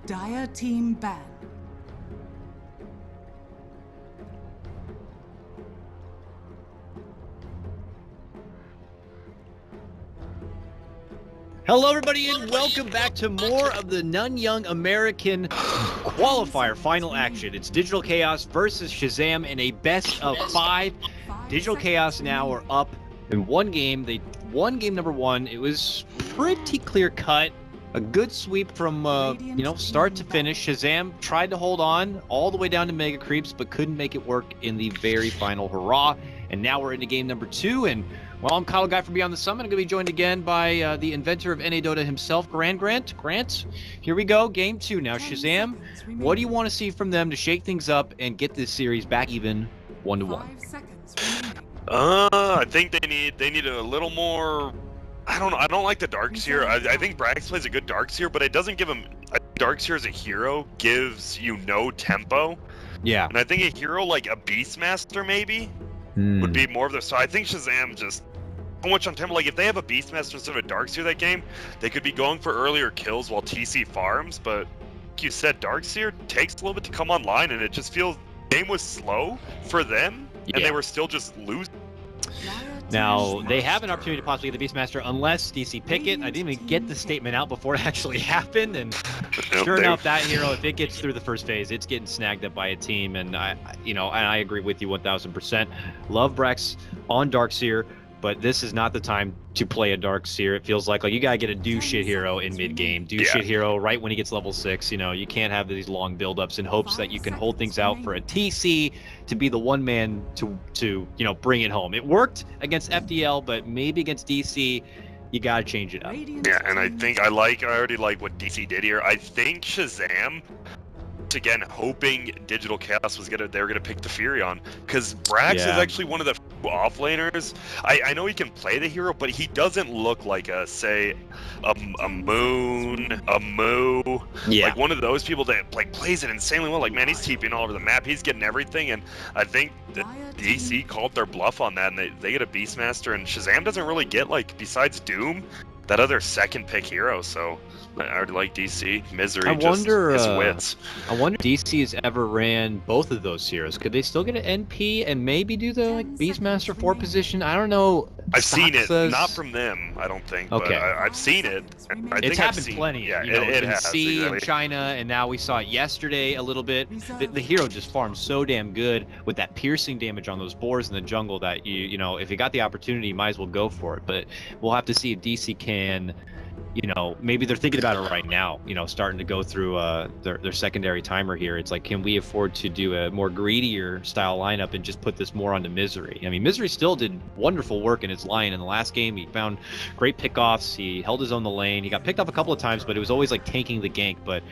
Dire team ban. Hello, everybody, and welcome back to more of the NanYang American Qualifier final action. It's Digital Chaos versus Shazam in a best of 5. Digital Chaos now are up in one game. They won game number 1. It was pretty clear cut. A good sweep from, start to finish. Shazam tried to hold on all the way down to Mega Creeps, but couldn't make it work in the very final hurrah. And now we're into game number 2, and well, I'm Kyle Guy from Beyond the Summit. I'm going to be joined again by the inventor of NA Dota himself, Grant. Grant, here we go, game 2 now. Shazam, what do you want to see from them to shake things up and get this series back even 1-1? I think they need a little more. I don't know. I don't like the Darkseer. I think Brax plays a good Darkseer, but it doesn't give him. Darkseer as a hero gives you no tempo. Yeah. And I think a hero like a Beastmaster maybe would be more of the. So I think Shazam just so much on tempo. Like if they have a Beastmaster instead of a Darkseer that game, they could be going for earlier kills while TC farms. But like you said, Darkseer takes a little bit to come online, and it just feels the game was slow for them, and they were still just losing. Now, they have an opportunity to possibly get the Beastmaster unless DC pick it. I didn't even get the statement out before it actually happened, and sure enough, that hero, if it gets through the first phase, it's getting snagged up by a team, and I agree with you 1000%. Love Brex on Darkseer, but this is not the time to play a Darkseer. It feels like you gotta get a do shit hero in mid game, shit hero right when he gets level 6. You can't have these long buildups in hopes that you can hold things out for a TC to be the one man to bring it home. It worked against FDL, but maybe against DC, you gotta change it up. Yeah, and I already like what DC did here. I think Shazam, again, hoping Digital Chaos they were gonna pick the Furion, because Brax is actually one of the offlaners. I know he can play the hero, but he doesn't look like a Moon, a Moo, like one of those people that plays it insanely well. Like, man, he's TPing all over the map, he's getting everything, and I think that DC called their bluff on that, and they get a Beastmaster, and Shazam doesn't really get, besides Doom, that other second pick hero, so I would like DC. Misery, his wits. I wonder if DC has ever ran both of those heroes. Could they still get an NP and maybe do the Beastmaster 4 position? I don't know. I've seen it, not from them, I the think. Okay. But I've seen it. It's happened plenty. Yeah, it has. C in China, and now we saw it yesterday a little bit. The hero just farms so damn good with that piercing damage on those boars in the jungle that if you got the opportunity, you might as well go for it. But we'll have to see if DC can. Maybe they're thinking about it right now, starting to go through their secondary timer here. It's like, can we afford to do a more greedier style lineup and just put this more onto Misery? I mean, Misery still did wonderful work in his line in the last game. He found great pickoffs. He held his own in the lane. He got picked off a couple of times, but it was always like tanking the gank. But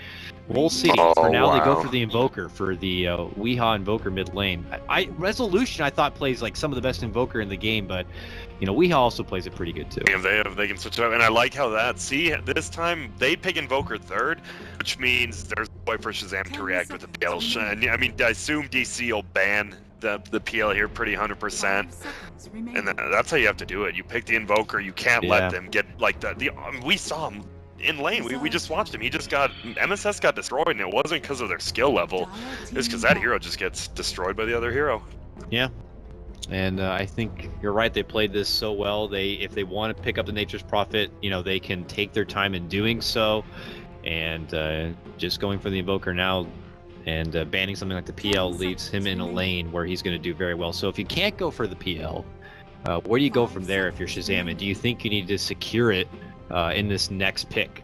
we'll see. For now, they go for the Invoker, for the Weehaw Invoker mid lane. Resolution, I thought, plays like some of the best Invoker in the game, but Weehaw also plays it pretty good too. Yeah, they can switch it up, and I like how that. See, this time they pick Invoker third, which means there's a way for Shazam to react with the PL. I mean, I assume DC will ban the PL here pretty 100%, and that's how you have to do it. You pick the Invoker. You can't let them get we saw him in lane. We just watched him. MSS got destroyed, and it wasn't because of their skill level. It's because that hero just gets destroyed by the other hero. Yeah. And I think you're right. They played this so well. If they want to pick up the Nature's Prophet, they can take their time in doing so. And just going for the Invoker now and banning something like the PL leaves him in a lane where he's going to do very well. So if you can't go for the PL, where do you go from there if you're Shazam? And do you think you need to secure it in this next pick?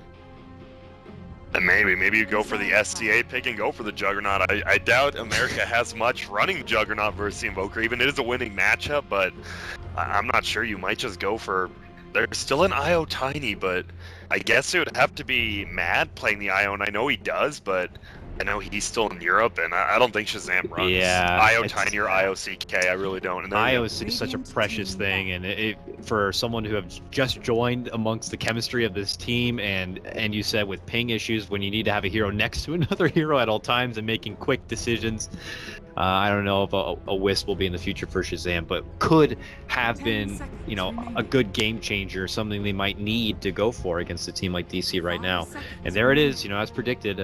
And maybe you go for the SCA pick and go for the Juggernaut. I doubt America has much running Juggernaut versus the Invoker. Even it is a winning matchup, but I'm not sure. You might just go for. There's still an IO Tiny, but I guess it would have to be Mad playing the IO, and I know he does, but I know he's still in Europe, and I don't think Shazam runs IO Tiny or IO CK. I really don't. And IO is such a precious thing, and for someone who have just joined amongst the chemistry of this team, and you said with ping issues, when you need to have a hero next to another hero at all times and making quick decisions, I don't know if a Wisp will be in the future for Shazam, but could have been, a good game changer, something they might need to go for against a team like DC right now. And there it is, as predicted,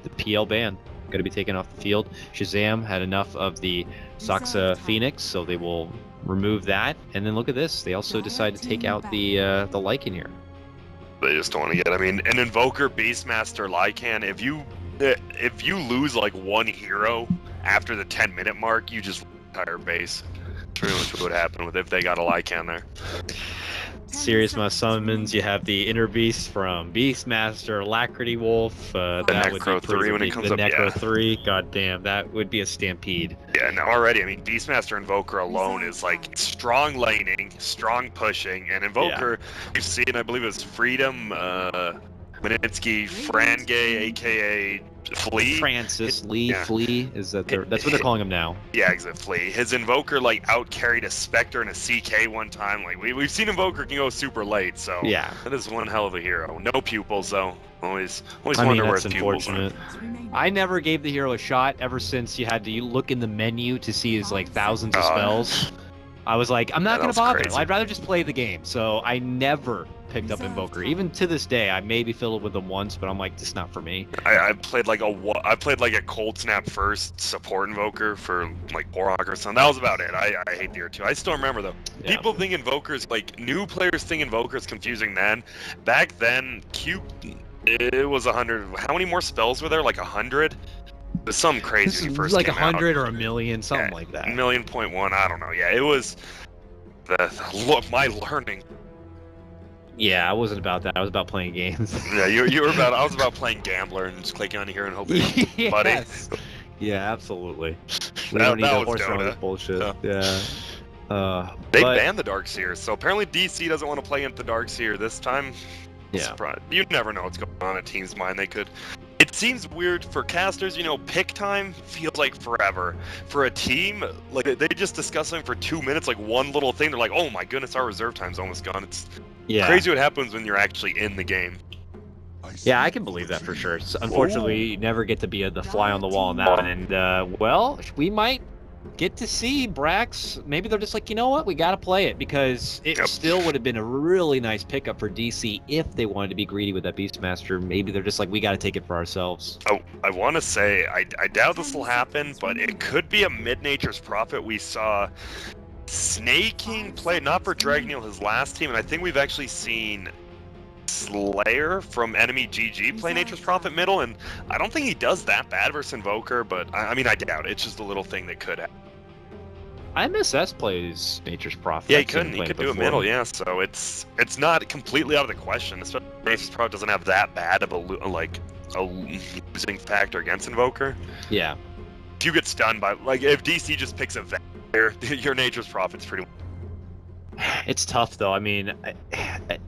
the PL ban going to be taken off the field. Shazam had enough of the Soxa Phoenix, so they will remove that. And then look at this. They also decided to take out the Lycan here. They just don't want to get. I mean, an Invoker, Beastmaster, Lycan. If you lose like one hero after the 10-minute mark, you just entire base. That's pretty much what would happen if they got a Lycan there. Serious amount of summons. You have the Inner Beast from Beastmaster, Alacrity Wolf. That Necro would be 3 when it comes the up. Necro Yeah. 3. God damn, that would be a stampede. Yeah, no, already. I mean, Beastmaster Invoker alone is like strong laning, strong pushing, and Invoker. We've seen, I believe, it was Freedom, Minitsky, Frange, aka Flea. Francis Lee Yeah. Flea is that that's what they're calling him now. Yeah, exactly. His Invoker like outcarried a Spectre and a CK one time. Like we've seen Invoker can go super late, so Yeah. that is one hell of a hero. No pupils though. Always I wonder mean, where that's his pupils are. unfortunate. I never gave the hero a shot ever since you had to look in the menu to see his like thousands of spells. I was like, I'm not Yeah, gonna that was bother. crazy. I'd rather just play the game. So I never picked up Invoker. Even to this day, I maybe fiddled with him once, but I'm like, this is not for me. I played like a Cold Snap first support Invoker for like Porok or something. That was about it. I hate the R2. I still remember though. Yeah. People think Invokers, like new players think Invokers confusing then. Back then, it was 100. How many more spells were there? Like 100? It was something crazy This when he is first like came 100 out. or a million, something Yeah, like that. 1,000,000.1. I don't know. Yeah, it was my learning. Yeah, I wasn't about that. I was about playing games. Yeah, you were about. I was about playing Gambler and just clicking on here and hoping, buddy. Yes. Yeah, absolutely. We That- don't need that to was horse around Dota. this bullshit. Yeah. They but- banned the Darkseer, so apparently DC doesn't want to play into the Darkseer this time. Yeah. Surprised. You never know what's going on at team's mind. They could. It seems weird for casters, pick time feels like forever. For a team, like they just discuss something for 2 minutes, like one little thing, they're like, oh my goodness, our reserve time's almost gone. It's crazy what happens when you're actually in the game. Yeah, I can believe that for sure. So, unfortunately, you never get to be the fly on the wall on that one. And, well, we might get to see Brax. Maybe they're just like, you know what? We got to play it because it still would have been a really nice pickup for DC if they wanted to be greedy with that Beastmaster. Maybe they're just like, we got to take it for ourselves. I want to say, I doubt this will happen, but it could be a mid-nature's prophet. We saw Snaking play, not for Dragoneel, his last team, and I think we've actually seen Slayer from Enemy GG play Nature's Prophet middle, and I don't think he does that bad versus Invoker, but I mean, I doubt it. It's just a little thing that could happen. MSS plays Nature's Prophet. Yeah, I've seen him he play could it do a before. middle, yeah, so it's not completely out of the question, especially if Nature's Prophet doesn't have that bad of a losing factor against Invoker. Yeah. If you get stunned by, like, if DC just picks a Vampire, your Nature's Prophet's pretty. It's tough though. I mean,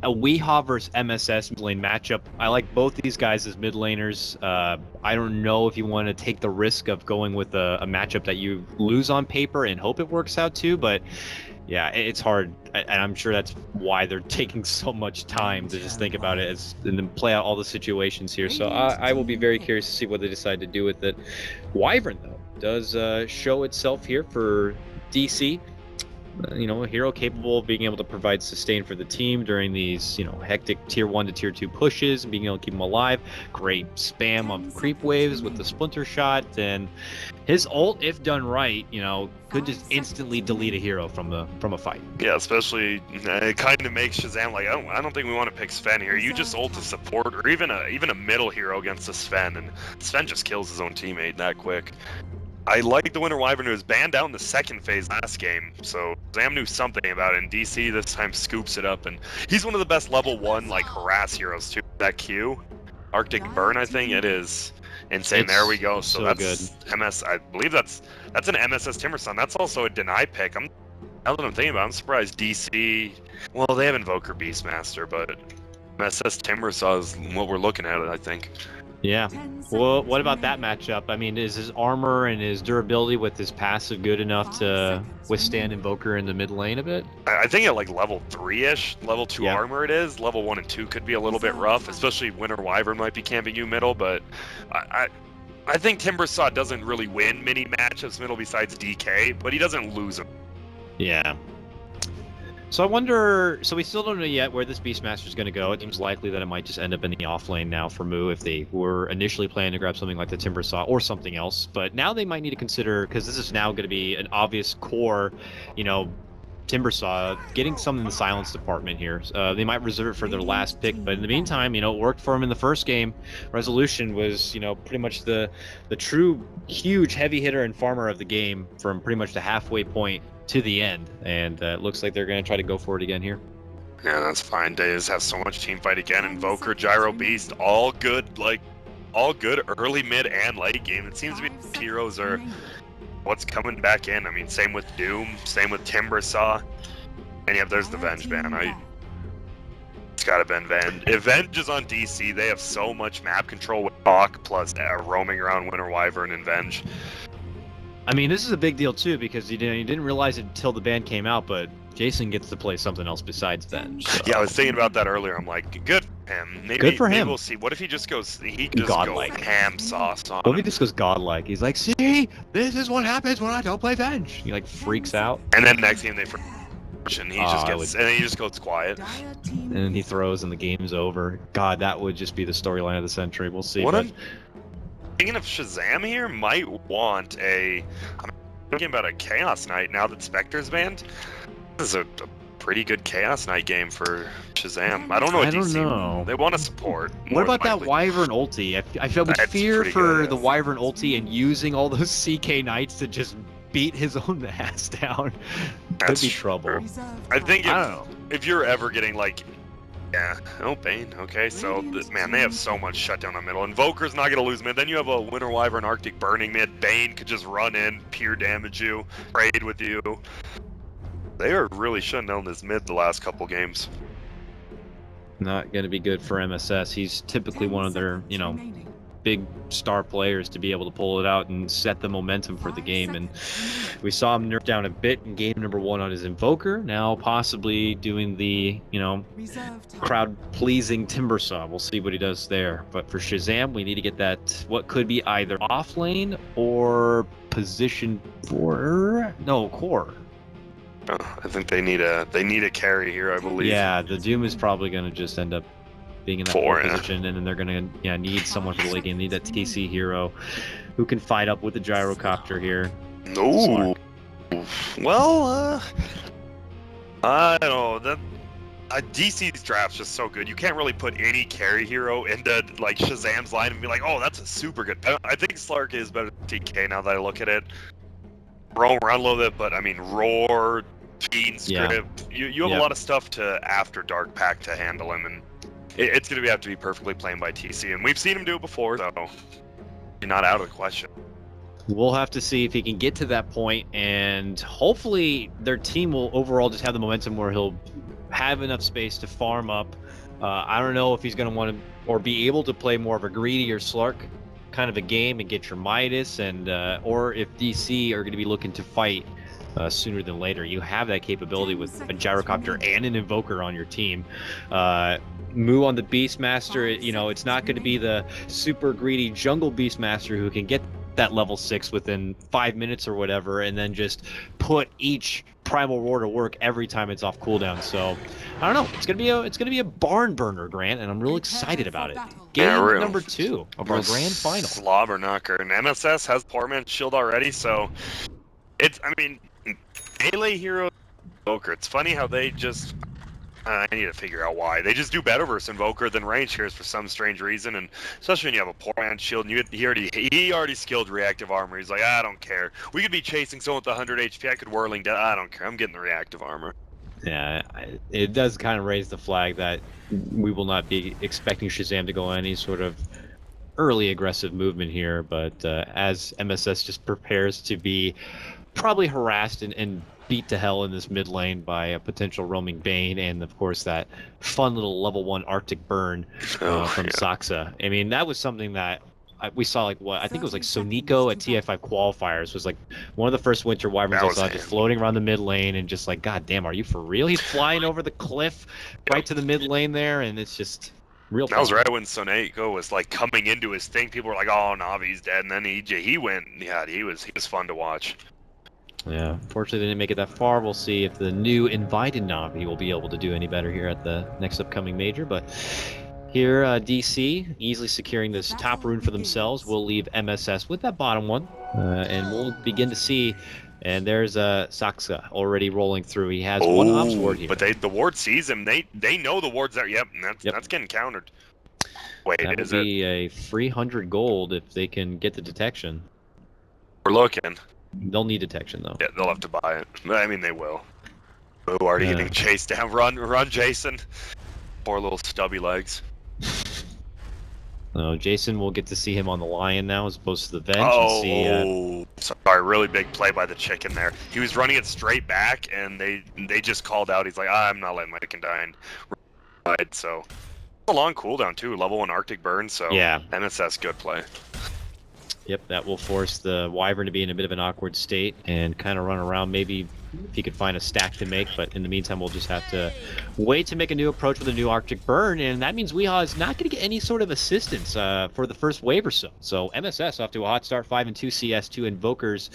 a Weehaw versus MSS mid lane matchup. I like both these guys as mid laners. I don't know if you want to take the risk of going with a matchup that you lose on paper and hope it works out too. But yeah, it's hard, and I'm sure that's why they're taking so much time to just think about it and then play out all the situations here. So I will be very curious to see what they decide to do with it. Wyvern though does show itself here for DC. A hero capable of being able to provide sustain for the team during these, hectic tier 1 to tier 2 pushes and being able to keep them alive. Great spam on creep waves with the splinter shot, and his ult, if done right, could just instantly delete a hero from a fight. Yeah, especially it kind of makes Shazam like, I don't think we want to pick Sven here. You just ult to support, or even a middle hero against a Sven, and Sven just kills his own teammate that quick. I like the Winter Wyvern, who was banned out in the second phase last game, so Zam knew something about it, and DC this time scoops it up, and he's one of the best level 1, harass heroes too. That Q, Arctic Burn, I think it is insane. There we go. So that's good. I believe that's an MSS Timberson. That's also a deny pick. Now that I'm thinking about it, I'm surprised DC, well, they have Invoker Beastmaster, but MSS Timbersaw is what we're looking at, I think. Yeah. Well, what about that matchup? I mean, is his armor and his durability with his passive good enough to withstand Invoker in the mid lane a bit? I think at level 3-ish, level 2 armor it is. Level 1 and 2 could be a little bit rough, especially Winter Wyvern might be camping you middle, but I think Timbersaw doesn't really win many matchups middle besides DK, but he doesn't lose them. Yeah. So I wonder, so we still don't know yet where this Beastmaster is going to go. It seems likely that it might just end up in the off lane now for Moo if they were initially planning to grab something like the Timber Saw or something else. But now they might need to consider, because this is now going to be an obvious core, you know, Timber Saw, getting some in the silence department here. They might reserve it for their last pick, but in the meantime, you know, it worked for them in the first game. Resolution was, you know, pretty much the true huge heavy hitter and farmer of the game from pretty much the halfway point to the end, and it looks like they're going to try to go for it again here. Yeah, that's fine. Days have so much team fight again. Invoker, Gyro Beast, all good, like, all good early, mid, and late game. It seems to be the heroes are what's coming back in. I mean, same with Doom, same with Timber Saw. And yeah, there's the Venge ban. It's gotta be Venge. If Venge is on DC, they have so much map control with Hawk plus roaming around Winter Wyvern and Venge. I mean, this is a big deal too, because you didn't realize it until the ban came out, but Jason gets to play something else besides Venge. So. Yeah, I was thinking about that earlier. I'm like, good for him. Maybe, good for him. Maybe we'll see. What if he just goes godlike. Go ham sauce on What if him? he just goes godlike? He's like, see, this is what happens when I don't play Venge. He like freaks out. And then next game they and he just gets, and then he just goes quiet. And then he throws and the game's over. God, that would just be the storyline of the century. We'll see. Thinking of Shazam here, might want I'm thinking about a Chaos Knight now that Spectre's banned. This is a pretty good Chaos Knight game for Shazam. I don't know what DC. Know. They want to support. What about that Wyvern ulti? I felt with fear for the Wyvern ulti and using all those CK Knights to just beat his own ass down. Could be trouble. I think I don't know. If you're ever getting like, Bane. Okay, so man, they have so much shutdown on middle. Invoker's not gonna lose mid. Then you have a Winter Wyvern Arctic burning mid. Bane could just run in, pure damage you, trade with you. They are really shutting down this mid the last couple games. Not gonna be good for MSS. He's typically one of their, you know, big star players to be able to pull it out and set the momentum for the game. And we saw him nerf down a bit in game number 1 on his Invoker. Now possibly doing the, you know, crowd-pleasing Timber Saw. We'll see what he does there. But for Shazam, we need to get that, what could be either off lane or position for, no, core. I think they need a carry here, I believe. Yeah, the Doom is probably going to just end up being in that position, and then they're gonna need someone for the late game. Need that TC hero who can fight up with the gyrocopter here. No. Well, I don't know. That DC's draft's just so good. You can't really put any carry hero into like Shazam's line and be like, oh, that's a super good. I think Slark is better than TK now that I look at it. Roam around a little bit, but I mean, Roar, Fiend Script. You have a lot of stuff to after Dark Pack to handle him, and it's going to have to be perfectly played by TC, and we've seen him do it before, so you're not out of the question. We'll have to see if he can get to that point, and hopefully their team will overall just have the momentum where he'll have enough space to farm up. I don't know if he's going to want to or be able to play more of a greedy or Slark kind of a game and get your Midas, and or if DC are going to be looking to fight sooner than later. You have that capability with a gyrocopter and an Invoker on your team. Moo on the Beastmaster, you know, it's not going to be the super greedy jungle Beastmaster who can get that level 6 within 5 minutes or whatever, and then just put each primal roar to work every time it's off cooldown. So I don't know. It's gonna be a barn burner, Grant, and I'm real excited about it. Game number 2 of our grand final. Slobber knocker, and MSS has Poor Man's Shield already, so I mean, melee hero Invoker. It's funny how they just. I need to figure out why. They just do better versus Invoker than range heroes for some strange reason, and especially when you have a Poor Man's Shield and he already skilled reactive armor. He's like, I don't care. We could be chasing someone with 100 HP. I could whirling death. I don't care. I'm getting the reactive armor. Yeah, it does kind of raise the flag that we will not be expecting Shazam to go any sort of early aggressive movement here, but as MSS just prepares to be probably harassed and beat to hell in this mid lane by a potential roaming Bane, and of course that fun little level 1 Arctic burn from Saxa. I mean, that was something that we saw, like, what I think it was like Sonico at TI5 qualifiers was like one of the first Winter Wyverns I saw just floating around the mid lane, and just like, god damn, are you for real? He's flying over the cliff right to the mid lane there, and it's just real. That was right when Sonico was like coming into his thing. People were like, oh, Navi's dead, and then he went. Yeah, he was fun to watch. Yeah, unfortunately they didn't make it that far. We'll see if the new invited Navi will be able to do any better here at the next upcoming major. But here, DC easily securing this top rune for themselves. We'll leave MSS with that bottom one, and we'll begin to see. And there's Saksa already rolling through. He has one ops ward here. But the ward sees him. They know the ward's there. Yep, and that's getting countered. Wait, that would be a free 100 gold if they can get the detection. We're looking. They'll need detection though. Yeah, they'll have to buy it. I mean, they will. Ooh, already getting chased down. Run, Jason. Poor little stubby legs. So Jason will get to see him on the lion now as opposed to the bench. Oh, sorry, really big play by the chicken there. He was running it straight back, and they just called out. He's like, I'm not letting my chicken die. And so a long cooldown too, level 1 Arctic burn. So yeah, MSS good play. Yep, that will force the Wyvern to be in a bit of an awkward state and kind of run around. Maybe if he could find a stack to make, but in the meantime, we'll just have to wait to make a new approach with a new Arctic Burn, and that means Weehaw is not going to get any sort of assistance for the first wave or so. So MSS off to a hot start, 5-2 CS2 Invokers,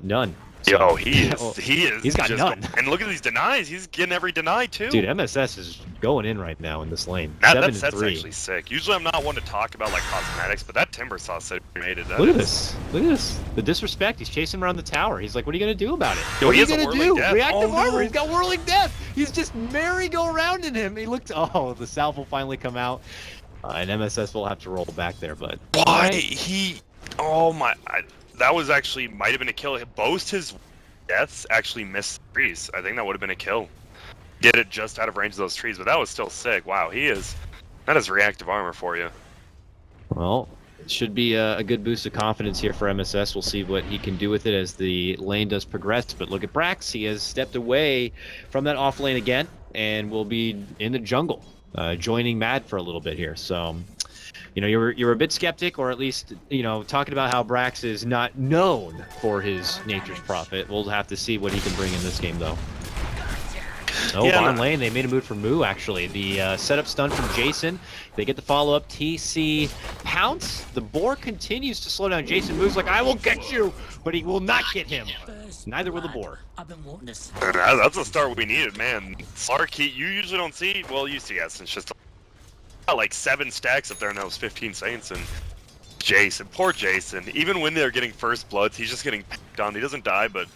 none. So, Yo, he is. He's got none. And look at these denies. He's getting every deny too. Dude, MSS is going in right now in this lane. That's actually sick. Usually I'm not one to talk about like cosmetics, but that timber sauce that he made it. Look at this. Look at this. The disrespect. He's chasing around the tower. He's like, what are you going to do about it? Yo, what are he you has a going to do? whirling death. Reactive armor. No. He's got whirling death. He's just merry-go-round in him. He looked. Oh, the salve will finally come out. And MSS will have to roll back there, but. Why? He. Oh my. That was actually, might have been a kill. Both his deaths actually missed trees. I think that would have been a kill. Get it just out of range of those trees, but that was still sick. Wow, that is reactive armor for you. Well, it should be a good boost of confidence here for MSS. We'll see what he can do with it as the lane does progress. But look at Brax. He has stepped away from that off lane again and will be in the jungle, joining Mad for a little bit here. So, you know, you're a bit skeptic, or at least, you know, talking about how Brax is not known for his Nature's Prophet. We'll have to see what he can bring in this game, though. Oh, yeah, bottom lane, they made a move for Moo, actually. The setup stun from Jason. They get the follow-up. TC pounce. The boar continues to slow down Jason. Moo's like, I will get you, but he will not get him. Neither will the boar. That's a start we needed, man. Sarky, you usually don't see, well, you see us. It's just like 7 stacks up there in those 15 Saints, and Jason, poor Jason. Even when they're getting first bloods, he's just getting picked on. He doesn't die, but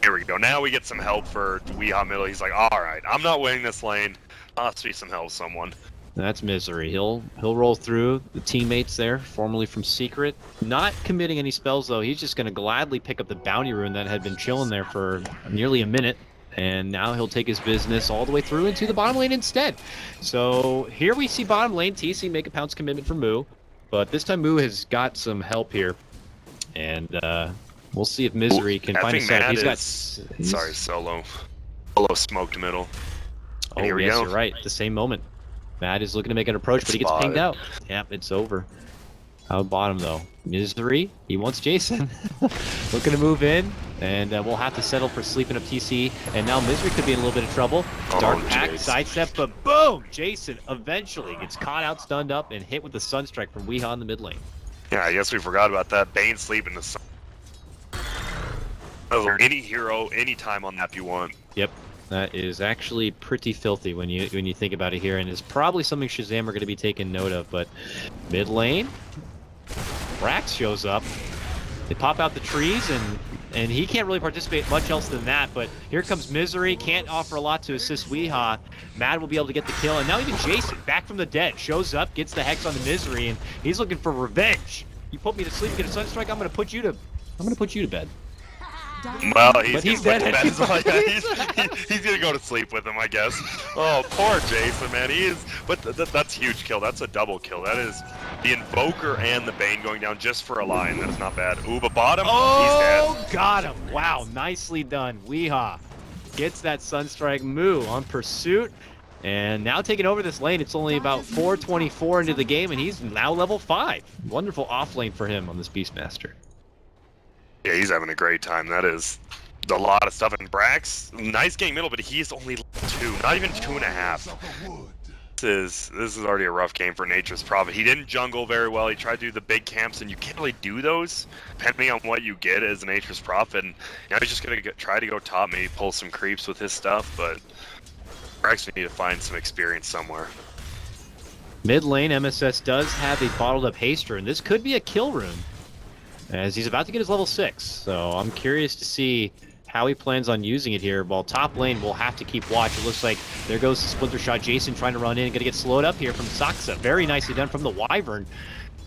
here we go. Now we get some help for Weehaw middle. He's like, all right, I'm not winning this lane. Must be some help with someone. That's Misery. He'll roll through the teammates there, formerly from Secret. Not committing any spells, though. He's just going to gladly pick up the bounty rune that had been chilling there for nearly a minute. And now he'll take his business all the way through into the bottom lane instead. So here we see bottom lane, TC make a pounce commitment for Moo. But this time Moo has got some help here. And we'll see if Misery can find a set. Sorry, Solo smoked middle. And here we go. You're right. The same moment. Matt is looking to make an approach, but he gets pinged out. Yep, it's over. How bottom, though? Misery, he wants Jason. Looking to move in, and we'll have to settle for sleeping up TC. And now Misery could be in a little bit of trouble. Dark Pack, sidestep, but boom! Jason eventually gets caught out, stunned up, and hit with the Sunstrike from Weehaw in the mid lane. Yeah, I guess we forgot about that. Bane sleep in the sun. Any hero, any time on map you want. Yep. That is actually pretty filthy when you think about it here, and is probably something Shazam are going to be taking note of. But mid lane, Brax shows up. They pop out the trees, and he can't really participate much else than that. But here comes Misery, can't offer a lot to assist Weehaw. Mad will be able to get the kill, and now even Jason, back from the dead, shows up, gets the hex on the Misery, and he's looking for revenge. You put me to sleep, get a Sunstrike, I'm going to put you to bed. Well, he's dead. He's gonna go to sleep with him, I guess. Oh, poor Jason, man. He is, but that's a huge kill. That's a double kill. That is the Invoker and the Bane going down just for a line. That's not bad. Ooh, but bottom, he's dead. Got him. Wow, nicely done. Weehaw gets that Sunstrike. Moo on pursuit. And now taking over this lane, it's only about 4:24 into the game, and he's now level 5. Wonderful off lane for him on this Beastmaster. Yeah, he's having a great time. That is a lot of stuff. And Brax, nice game middle, but he's only 2, not even 2.5. This is already a rough game for Nature's Prophet. He didn't jungle very well. He tried to do the big camps, and you can't really do those depending on what you get as Nature's Prophet. And now he's just gonna try to go top, maybe pull some creeps with his stuff, but we actually need to find some experience somewhere. Mid lane, MSS does have a bottled up haster, and this could be a kill rune, as he's about to get his level 6. So I'm curious to see how he plans on using it here. While top lane will have to keep watch. It looks like there goes the Splinter Shot. Jason trying to run in, gonna get slowed up here from Saksa. Very nicely done from the Wyvern.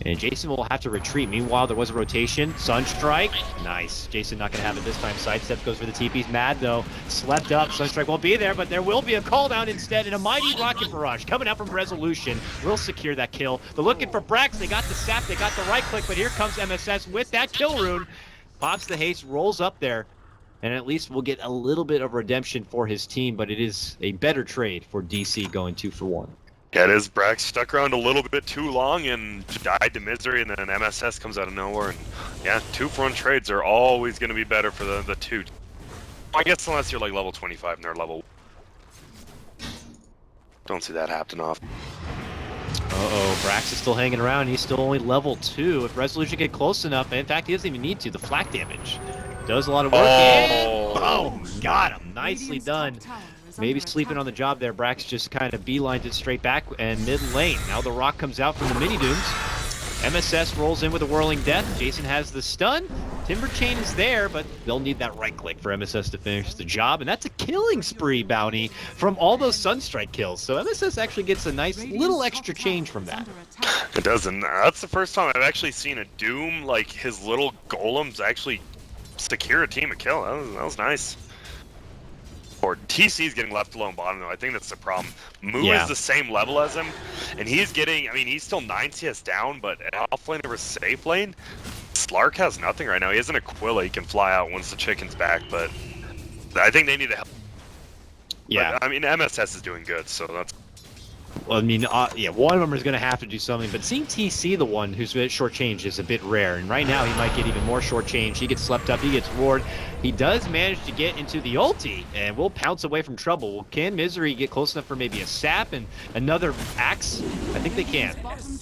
And Jason will have to retreat. Meanwhile, there was a rotation. Sunstrike. Nice. Jason not going to have it this time. Sidestep goes for the TP's. Mad, though. Slept up. Sunstrike won't be there, but there will be a call down instead. And a mighty rocket barrage coming out from Resolution will secure that kill. They're looking for Brax. They got the sap. They got the right click. But here comes MSS with that kill rune. Pops the haste. Rolls up there. And at least we'll get a little bit of redemption for his team. But it is a better trade for DC going 2 for 1. Yeah, it is. Brax stuck around a little bit too long and died to misery, and then MSS comes out of nowhere. And yeah, 2 for 1 trades are always going to be better for the 2. I guess unless you're like level 25 and they're level. Don't see that happening off. Uh-oh, Brax is still hanging around. He's still only level 2. If Resolution get close enough, and in fact, he doesn't even need to. The flak damage does a lot of work. Oh, boom! Got him. Nicely done. Maybe sleeping on the job there. Brax just kind of beelined it straight back and mid lane. Now the rock comes out from the mini dooms. MSS rolls in with a whirling death. Jason has the stun. Timber Chain is there, but they'll need that right click for MSS to finish the job. And that's a killing spree bounty from all those Sunstrike kills. So MSS actually gets a nice little extra change from that. It doesn't. That's the first time I've actually seen a Doom, like his little golems, actually secure a team a kill. That was nice. Or TC's getting left alone bottom though. I think that's the problem. Moo is the same level as him, and he's getting, I mean, he's still 9 CS down, but at off lane over safe lane, Slark has nothing right now. He has an Aquila he can fly out once the chicken's back, but I think they need to help. Yeah. But, I mean, MSS is doing good, so that's... Well, I mean, yeah, one of them is going to have to do something, but seeing TC the one who's shortchanged is a bit rare, and right now he might get even more shortchanged. He gets slept up, he gets roared. He does manage to get into the ulti, and will pounce away from trouble. Well, can Misery get close enough for maybe a sap and another axe? I think they can.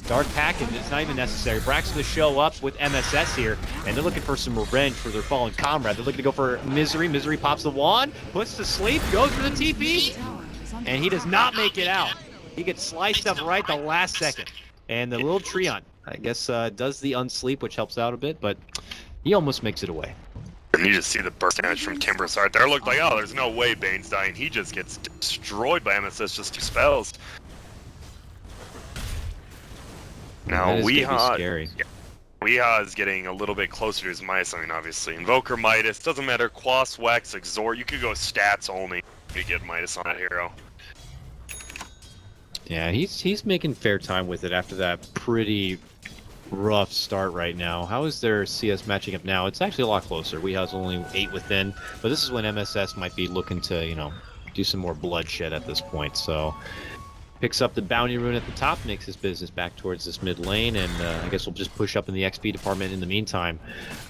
Dark Pack, and it's not even necessary. Brax going to show up with MSS here, and they're looking for some revenge for their fallen comrade. They're looking to go for Misery. Misery pops the wand, puts to sleep, goes for the TP, and he does not make it out. He gets sliced up right the last second. And the little Treant, I guess, does the unsleep, which helps out a bit, but he almost makes it away. And you just see the burst damage from Timber's right there. Looked like, oh, there's no way Bane's dying. He just gets destroyed by MSS, just 2 spells. Now, Weehaw is getting a little bit closer to his Midas. I mean, obviously, Invoker Midas, doesn't matter. Quas, Wax, Exort, you could go stats only to get Midas on that hero. Yeah, he's making fair time with it after that pretty rough start right now. How is their CS matching up now? It's actually a lot closer. Weeha's only 8 within, but this is when MSS might be looking to, you know, do some more bloodshed at this point. So picks up the bounty rune at the top, makes his business back towards this mid lane, and I guess we'll just push up in the XP department in the meantime.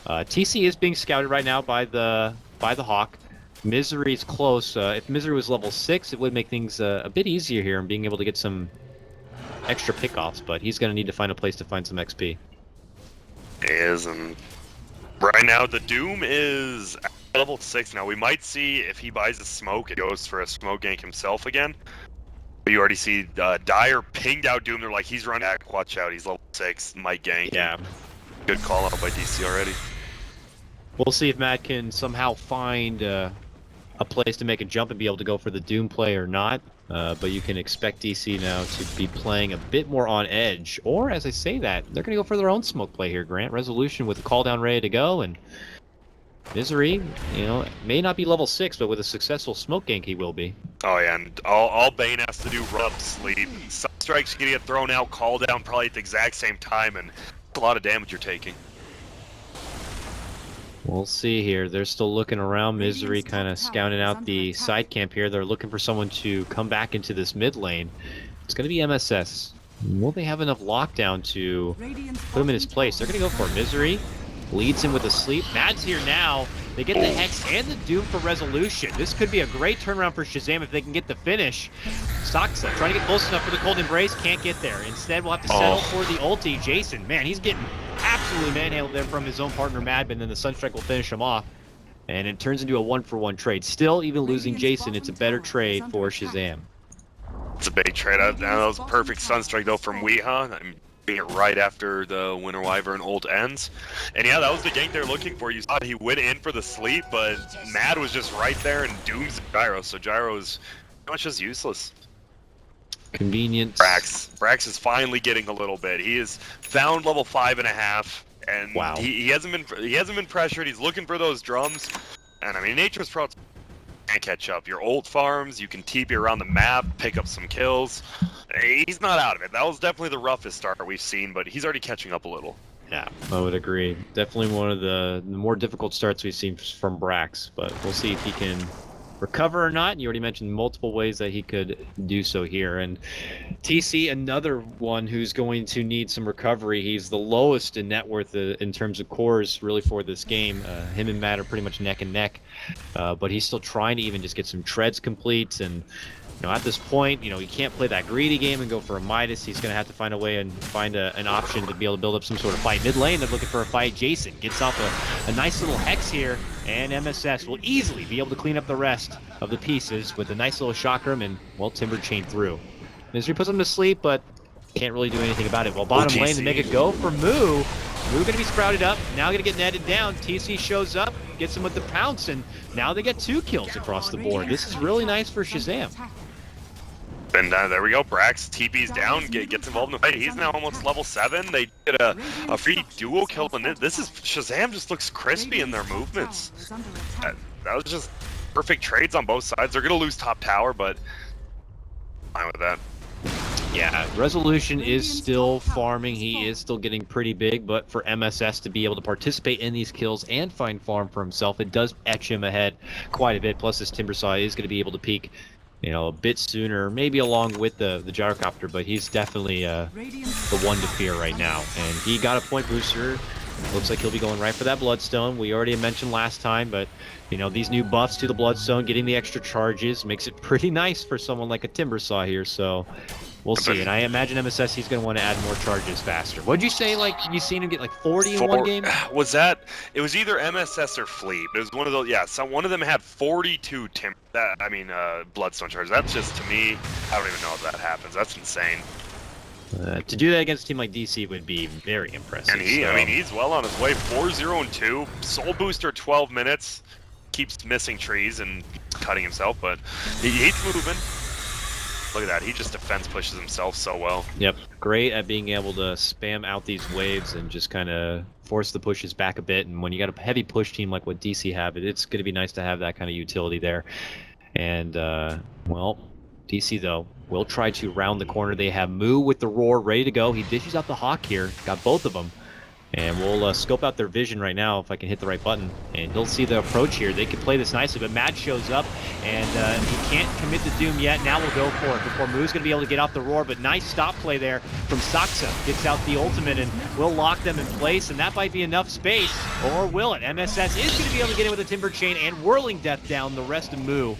TC is being scouted right now by the Hawk. Misery's close. If Misery was level 6, it would make things a bit easier here and being able to get some extra pickoffs, but he's going to need to find a place to find some XP. And right now the Doom is at level 6 now. We might see if he buys a smoke, it goes for a smoke gank himself again. But you already see Dire pinged out Doom. They're like, he's running back, watch out, he's level 6, might gank. Yeah. Good call out by DC already. We'll see if Matt can somehow find a place to make a jump and be able to go for the Doom play or not. But you can expect DC now to be playing a bit more on edge. Or, as I say that, they're going to go for their own smoke play here, Grant. Resolution with the call down ready to go, and Misery, you know, may not be level 6, but with a successful smoke gank he will be. Oh yeah, and all Bane has to do rub sleep. Sunstrike's going to get thrown out, call down probably at the exact same time, and it's a lot of damage you're taking. We'll see here. They're still looking around. Misery kind of scouting out the side camp here. They're looking for someone to come back into this mid lane. It's going to be MSS. Will they have enough lockdown to put him in his place? They're going to go for Misery. Leads him with a sleep. Mad's here now. They get the Hex and the Doom for Resolution. This could be a great turnaround for Shazam if they can get the finish. Saksa trying to get close enough for the Cold Embrace, can't get there. Instead, we'll have to settle for the ulti. Jason, man, he's getting absolutely manhandled there from his own partner Madman, then the Sunstrike will finish him off. And it turns into a 1-for-1 trade. Still, even losing Jason, it's a better trade for Shazam. It's a big trade. That was a perfect Sunstrike though from Weeha. I'm being it right after the Winter Wyvern ult ends. And yeah, that was the gank they're looking for. You saw he went in for the sleep, but Mad was just right there and dooms Gyro. So Gyro is pretty much just useless. Convenient. Brax is finally getting a little bit. He has found level 5.5, and wow. he hasn't been pressured. He's looking for those drums, and I mean Nature's Prods can't catch up. Your ult farms, you can TP around the map, pick up some kills. He's not out of it. That was definitely the roughest start we've seen, but he's already catching up a little. Yeah, I would agree. Definitely one of the more difficult starts we've seen from Brax, but we'll see if he can recover or not. You already mentioned multiple ways that he could do so here. And TC, another one who's going to need some recovery. He's the lowest in net worth in terms of cores really for this game. Him and Matt are pretty much neck and neck, but he's still trying to even just get some treads complete. And at this point, he can't play that greedy game and go for a Midas. He's going to have to find a way and find an option to be able to build up some sort of fight. Mid lane, they're looking for a fight. Jason gets off a nice little Hex here, and MSS will easily be able to clean up the rest of the pieces with a nice little chakram and, well, Timber Chain through. Misery puts him to sleep, but can't really do anything about it. Well, bottom lane to make it go for Moo. Moo going to be sprouted up, now going to get netted down. TC shows up, gets him with the pounce, and now they get 2 kills across the board. This is really nice for Shazam. And there we go. Brax TP's down, gets involved in the fight. He's now almost level 7. They get a free duo kill, and this is Shazam just looks crispy in their movements. That was just perfect trades on both sides. They're gonna lose top tower, but fine with that. Yeah, Resolution is still farming. He is still getting pretty big, but for MSS to be able to participate in these kills and find farm for himself, it does etch him ahead quite a bit. Plus, this Timbersaw is going to be able to peak a bit sooner, maybe along with the gyrocopter, but he's definitely the one to fear right now. And he got a point booster. Looks like he'll be going right for that Bloodstone. We already mentioned last time, but these new buffs to the Bloodstone, getting the extra charges, makes it pretty nice for someone like a Timbersaw here. So we'll see. And I imagine MSS, he's going to want to add more charges faster. What'd you say, like, you seen him get like 40 in one game? It was either MSS or Fleet. It was one of those, yeah, one of them had 42 Bloodstone charges. That's just, to me, I don't even know if that happens. That's insane. To do that against a team like DC would be very impressive. And he's well on his way. 4-0-2. Soul Booster 12 minutes. Keeps missing trees and cutting himself, but he's moving. Look at that. He just defense pushes himself so well. Yep. Great at being able to spam out these waves and just kind of force the pushes back a bit. And when you got a heavy push team like what DC have, it's going to be nice to have that kind of utility there. And, well, DC, though, will try to round the corner. They have Moo with the Roar ready to go. He dishes out the Hawk here. Got both of them. And we'll scope out their vision right now if I can hit the right button. And he'll see the approach here. They can play this nicely, but Mad shows up, and he can't commit the Doom yet. Now we'll go for it before Moo's going to be able to get off the Roar, but nice stop play there from Saksa. Gets out the ultimate, and will lock them in place, and that might be enough space. Or will it? MSS is going to be able to get in with a Timber Chain and Whirling Death down the rest of Moo.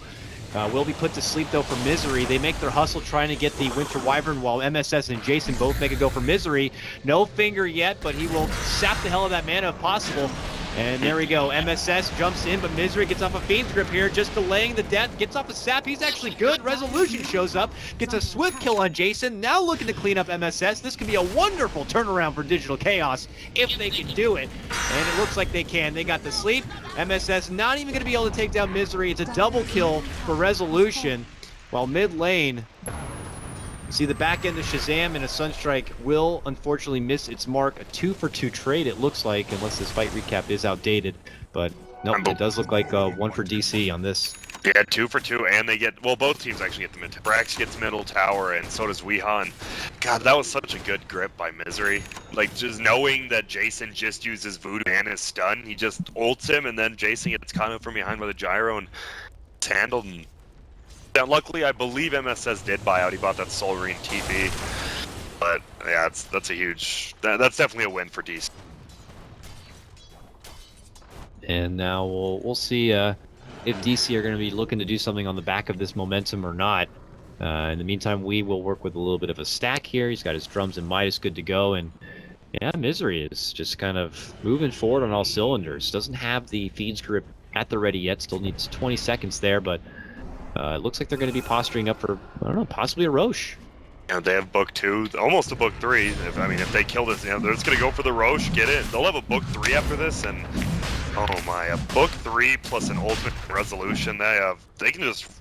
Will be put to sleep, though, for Misery. They make their hustle trying to get the Winter Wyvern, while MSS and Jason both make a go for Misery. No finger yet, but he will sap the hell of that mana if possible. And there we go. MSS jumps in, but Misery gets off a Fiend's Grip here, just delaying the death. Gets off a sap. He's actually good. Resolution shows up. Gets a swift kill on Jason. Now looking to clean up MSS. This could be a wonderful turnaround for Digital Chaos if they can do it. And it looks like they can. They got the sleep. MSS not even going to be able to take down Misery. It's a double kill for Resolution. While mid lane, see the back end of Shazam and a Sunstrike will unfortunately miss its mark. A 2-for-2 trade, it looks like, unless this fight recap is outdated. But nope, it does look like 1 for DC on this. Yeah, 2 for 2, and they get, well, both teams actually get the mid. Brax gets middle tower, and so does Weehan. God, that was such a good grip by Misery. Like, just knowing that Jason just uses Voodoo and his stun, he just ults him, and then Jason gets caught up from behind with a gyro, and it's handled. And yeah, luckily, I believe MSS did buy out. He bought that Soul Ring TP. But yeah, that's a huge. That's definitely a win for DC. And now we'll see if DC are going to be looking to do something on the back of this momentum or not. In the meantime, we will work with a little bit of a stack here. He's got his drums and Midas good to go, and yeah, Misery is just kind of moving forward on all cylinders. Doesn't have the feeds grip at the ready yet. Still needs 20 seconds there, but it looks like they're going to be posturing up for, I don't know, possibly a Roche. You know, they have book 2, almost a book 3. If they kill this, you know, they're just gonna go for the Roche, get it. They'll have a book 3 after this, and oh my, a book 3 plus an ultimate resolution. They can just.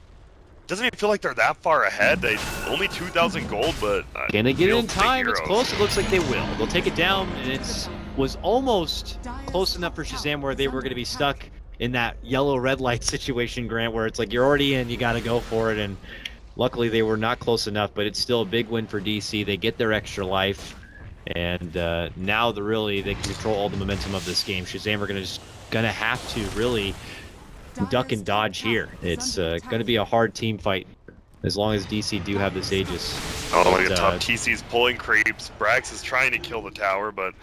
Doesn't even feel like they're that far ahead. They only 2,000 gold, but can they get it in time? It's close. It looks like they will. They'll take it down, and it was almost close enough for Shazam where they were going to be stuck in that yellow-red light situation, Grant, where it's like you're already in, you got to go for it, and luckily they were not close enough, but it's still a big win for DC. They get their extra life, and now they can control all the momentum of this game. Shazam are going to have to really duck and dodge here. It's going to be a hard team fight as long as DC do have this Aegis. Oh, look at top. TC's pulling creeps. Brax is trying to kill the tower, but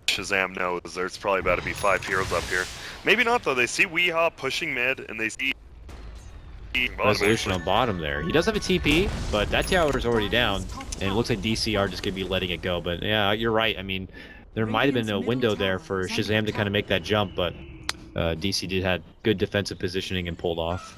Shazam knows there's probably about to be 5 heroes up here. Maybe not, though. They see Weehaw pushing mid, and they see Resolution on bottom there. He does have a TP, but that tower is already down, and it looks like DC are just going to be letting it go. But yeah, you're right. I mean, there might have been a window there for Shazam to kind of make that jump, but DC had good defensive positioning and pulled off.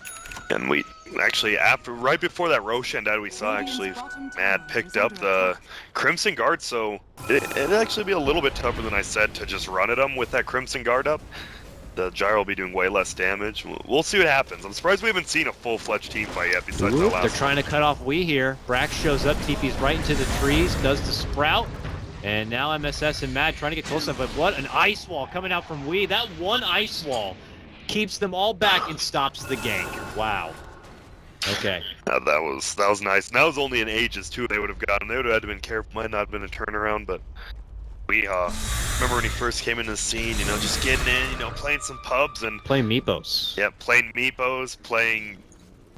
And we actually, right before that Roche ended, we saw actually Mad picked up the Crimson Guard, so it'd actually be a little bit tougher than I said to just run at him with that Crimson Guard up. The Gyro will be doing way less damage. We'll see what happens. I'm surprised we haven't seen a full-fledged team fight yet besides the last They're trying to cut off Wee here. Brax shows up, TP's right into the trees, does the Sprout. And now MSS and Mad trying to get close enough, but what an ice wall coming out from Wee. That one ice wall keeps them all back and stops the gank. Wow. Okay. That was nice. And that was only an Aegis too. They would have gotten. They would have had to been careful. Might not have been a turnaround, but we remember when he first came into the scene. You know, just getting in. You know, playing some pubs and playing Meepos. Yeah, playing Meepos, playing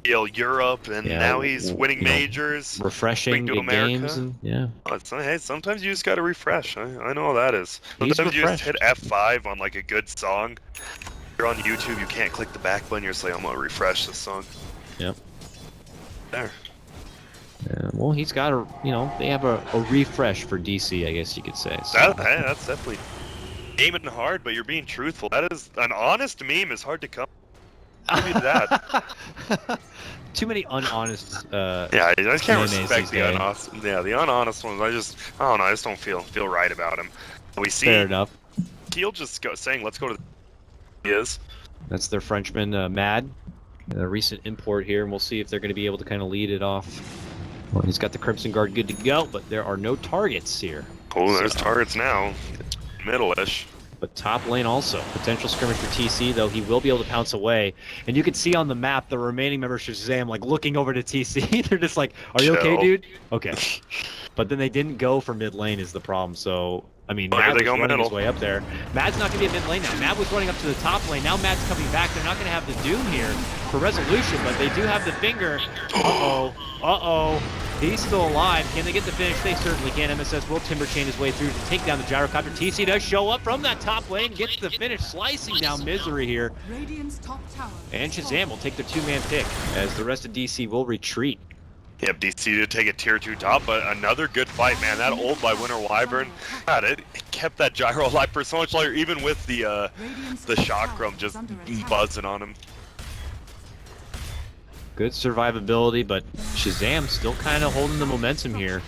Europe, and now he's winning majors, refreshing big games, and hey, sometimes you just gotta refresh. I know how that is. Sometimes you just hit F5 on like a good song. You're on YouTube, you can't click the back button. You're just like, I'm gonna refresh this song. Yep. There. Well, he's got a, they have a refresh for DC, I guess you could say. So. That's definitely aiming hard, but you're being truthful. That is an honest meme. Is hard to come. Give you that. Too many unhonest. Yeah, I just can't respect the unhonest. Yeah, the unhonest ones. I don't know. I just don't feel right about him. We see. Fair enough. He'll just saying, "Let's go to." He is. That's their Frenchman, Mad, a recent import here, and we'll see if they're going to be able to kind of lead it off. Well, he's got the Crimson Guard good to go, but there are no targets here. Oh, there's targets now. Middle-ish. But top lane also. Potential skirmish for TC, though he will be able to pounce away. And you can see on the map the remaining members of Shazam like looking over to TC. They're just like, are you okay, dude? Okay. But then they didn't go for mid lane is the problem. So, I mean, Mad was running his way up there. Mad's not going to be at mid lane now. Mad was running up to the top lane. Now Mad's coming back. They're not going to have the Doom here for resolution, but they do have the finger. Uh-oh. Uh-oh. He's still alive. Can they get the finish? They certainly can. MSS will timber chain his way through to take down the gyrocopter. TC does show up from that top lane, gets the finish, slicing down Misery here. And Shazam will take their 2-man pick as the rest of DC will retreat. Yep, DC to take a tier 2 top, but another good fight, man. That ult by Winter Wyvern, God, it kept that gyro alive for so much longer, even with the chakram just buzzing on him. Good survivability, but Shazam still kind of holding the momentum here.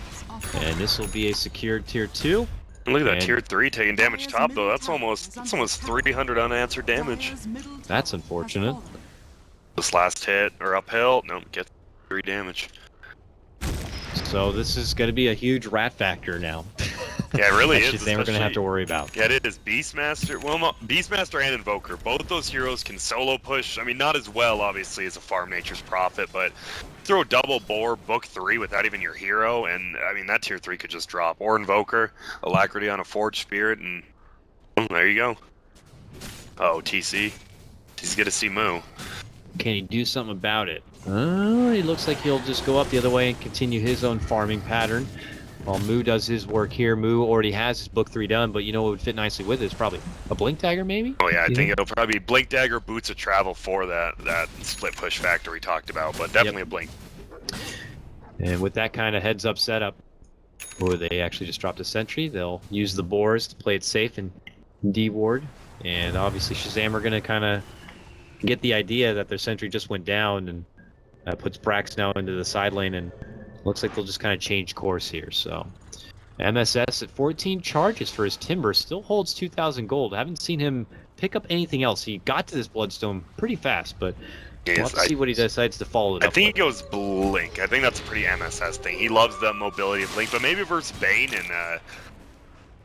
And this will be a secured tier 2. Look at that tier 3 taking damage top, though. That's almost 300 unanswered damage. That's unfortunate. This last hit, or uphill, no, get 3 damage. So this is going to be a huge rat factor now. Yeah, it really is. Shazam we're going to have to worry about. Yeah, it is. Beastmaster, well, Beastmaster and Invoker, both those heroes can solo push. I mean, not as well, obviously, as a Farm Nature's Prophet, but throw double Boar, book 3 without even your hero, and, I mean, that tier 3 could just drop. Or Invoker, Alacrity on a Forged Spirit, and there you go. Oh, TC. He's going to see Moo. Can he do something about it? He looks like he'll just go up the other way and continue his own farming pattern. While Moo does his work here, Moo already has his book 3 done, but you know what would fit nicely with it is probably a Blink Dagger, maybe? Oh yeah, I think it'll probably be Blink Dagger, Boots of Travel for that split push factor we talked about, but definitely a Blink. And with that kind of heads-up setup, where they actually just dropped a sentry, they'll use the boars to play it safe and D-ward, and obviously Shazam are going to kind of get the idea that their sentry just went down, and puts Brax now into the side lane, and looks like they'll just kind of change course here. So MSS at 14 charges for his Timber still holds 2,000 gold. I haven't seen him pick up anything else. He got to this Bloodstone pretty fast, but we'll have to see what he decides to follow it up I think with. he goes Blink. I think that's a pretty MSS thing. He loves the mobility of Blink, but maybe versus Bane, and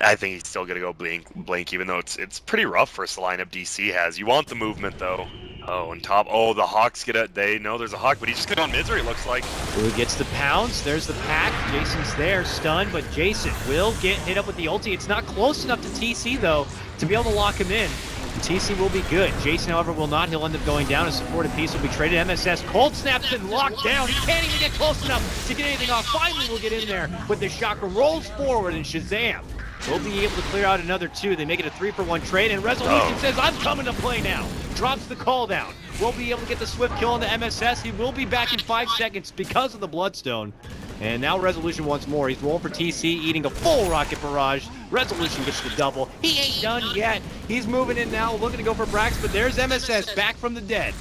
I think he's still gonna go Blink, even though it's pretty rough for a lineup DC has. You want the movement though. Oh, and top. Oh, the Hawks get it. They know there's a Hawk, but he just got on Misery. Looks like. Who gets the pounce? There's the pack. Jason's there, stunned, but Jason will get hit up with the ulti. It's not close enough to TC though to be able to lock him in. And TC will be good. Jason, however, will not. He'll end up going down. A supported piece will be traded. MSS Cold Snap's been locked down. He can't even get close enough to get anything off. Finally, we'll get in there, but the chakra rolls forward, and Shazam will be able to clear out another 2. They make it a 3-for-1 trade, and Resolution says, I'm coming to play now. Drops the call down. Will be able to get the swift kill on the MSS. He will be back in 5 seconds because of the Bloodstone. And now Resolution once more. He's rolling for TC, eating a full rocket barrage. Resolution gets the double. He ain't done yet. He's moving in now, looking to go for Brax, but there's MSS back from the dead.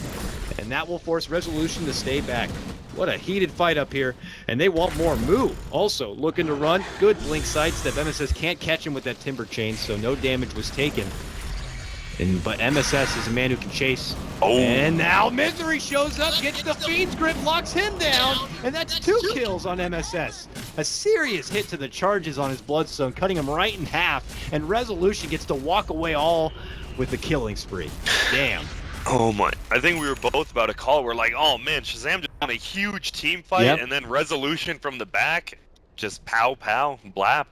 And that will force Resolution to stay back. What a heated fight up here, and they want more. Moo also looking to run. Good blink sidestep. MSS can't catch him with that timber chain, so no damage was taken. But MSS is a man who can chase. Oh. And now Misery shows up, gets the Fiend's Grip, locks him down, and that's 2 kills on MSS. A serious hit to the charges on his Bloodstone, cutting him right in half, and Resolution gets to walk away all with the killing spree. Damn. Oh my! I think we were both about to call. We're like, oh man, Shazam just won a huge team fight, and then Resolution from the back, just pow pow, blap,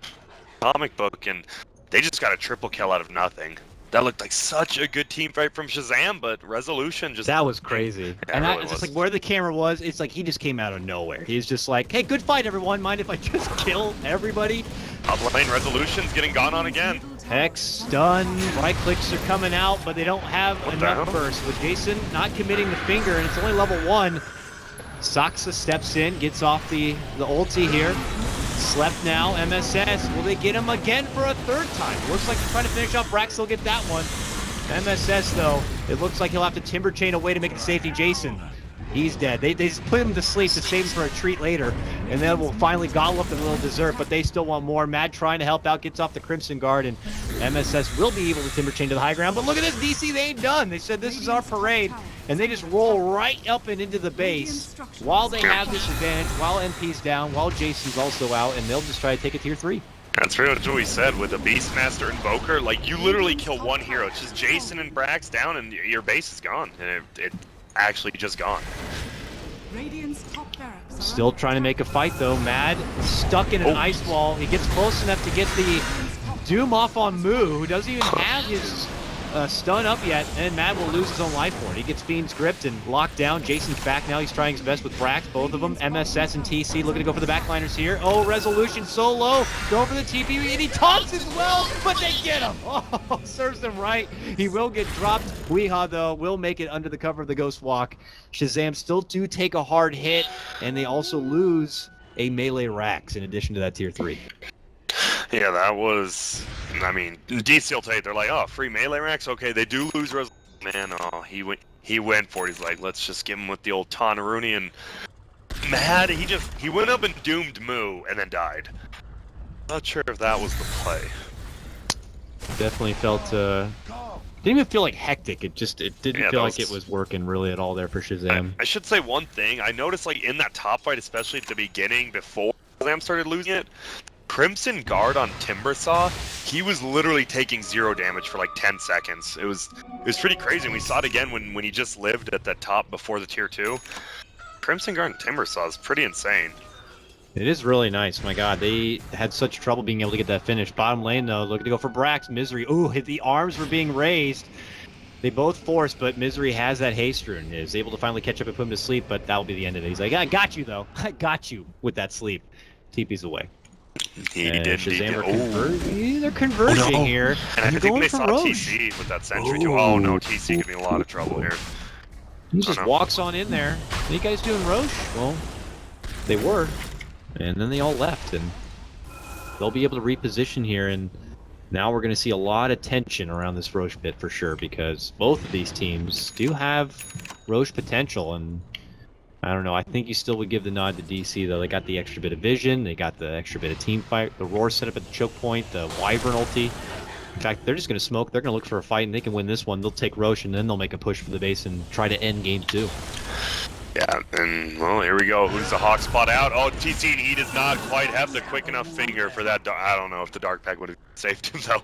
comic book, and they just got a triple kill out of nothing. That looked like such a good team fight from Shazam, but Resolution just... That was crazy. Yeah, and really it's just like where the camera was, it's like he just came out of nowhere. He's just like, hey, good fight, everyone. Mind if I just kill everybody? Top lane, Resolution's getting gone on again. Hex, stun, right clicks are coming out, but they don't have enough burst. With Jason not committing the finger, and it's only level 1. Saksa steps in, gets off the ulti here. Slept now, MSS. Will they get him again for a 3rd time? Looks like they're trying to finish off Brax. They'll get that one. MSS, though, it looks like he'll have to timber chain away to make it safety. Jason, he's dead. They just put him to sleep to save him for a treat later, and then we'll finally gobble up a little dessert, but they still want more. Mad trying to help out, gets off the Crimson Guard, and MSS will be able to timber chain to the high ground. But look at this, DC, they ain't done. They said this is our parade, and they just roll right up and into the base while they have this advantage, while MP's down, while Jason's also out, and they'll just try to take it tier 3. That's pretty much what we said with the Beastmaster Invoker. Like, you literally kill one hero. It's just Jason and Brax down, and your base is gone. And it actually just gone. Still trying to make a fight, though. Mad stuck in an ice wall. He gets close enough to get the Doom off on Moo, who doesn't even have his stun up yet, and Mad will lose his own life for it. He gets Fiend's gripped and locked down. Jason's back now. He's trying his best with Brax, both of them. MSS and TC looking to go for the backliners here. Oh, Resolution so low. Going for the TP, and he taunts as well, but they get him. Oh, serves them right. He will get dropped. Weehaw, though, will make it under the cover of the Ghost Walk. Shazam still do take a hard hit, and they also lose a melee Rax in addition to that tier 3. Yeah, that was... I mean, DC will take. They're like, oh, free melee racks. Okay, they do lose. Man, oh, he went for it. He's like, let's just give him with the old Tanaruni, and Mad. He went up and doomed Moo and then died. Not sure if that was the play. Definitely felt didn't even feel like hectic. It didn't feel like it was working really at all there for Shazam. I should say one thing. I noticed like in that top fight, especially at the beginning before Shazam started losing it. Crimson Guard on Timbersaw, he was literally taking 0 damage for like 10 seconds. It was pretty crazy, and we saw it again when he just lived at the top before the tier 2. Crimson Guard and Timbersaw is pretty insane. It is really nice. My god, they had such trouble being able to get that finish. Bottom lane, though, looking to go for Brax. Misery, ooh, the arms were being raised. They both forced, but Misery has that haste rune, is able to finally catch up and put him to sleep, but that'll be the end of it. He's like, I got you, though. I got you with that sleep. TP's away. He did. They're converging here. And I think going they for saw Roche. TC with that sentry too. Oh no, TC could be in a lot of trouble here. He just walks on in there. Are you guys doing Roche? Well, they were. And then they all left. And they'll be able to reposition here. And now we're going to see a lot of tension around this Roche pit for sure. Because both of these teams do have Roche potential. And I don't know. I think you still would give the nod to DC, though. They got the extra bit of vision. They got the extra bit of team fight. The Roar set up at the choke point. The Wyvern ulti. In fact, they're just going to smoke. They're going to look for a fight, and they can win this one. They'll take Roche, and then they'll make a push for the base and try to end game 2. Yeah, and well, here we go. Who's the hawk spot out? Oh, TC, he does not quite have the quick enough finger for that. I don't know if the Dark Pack would have saved him, though.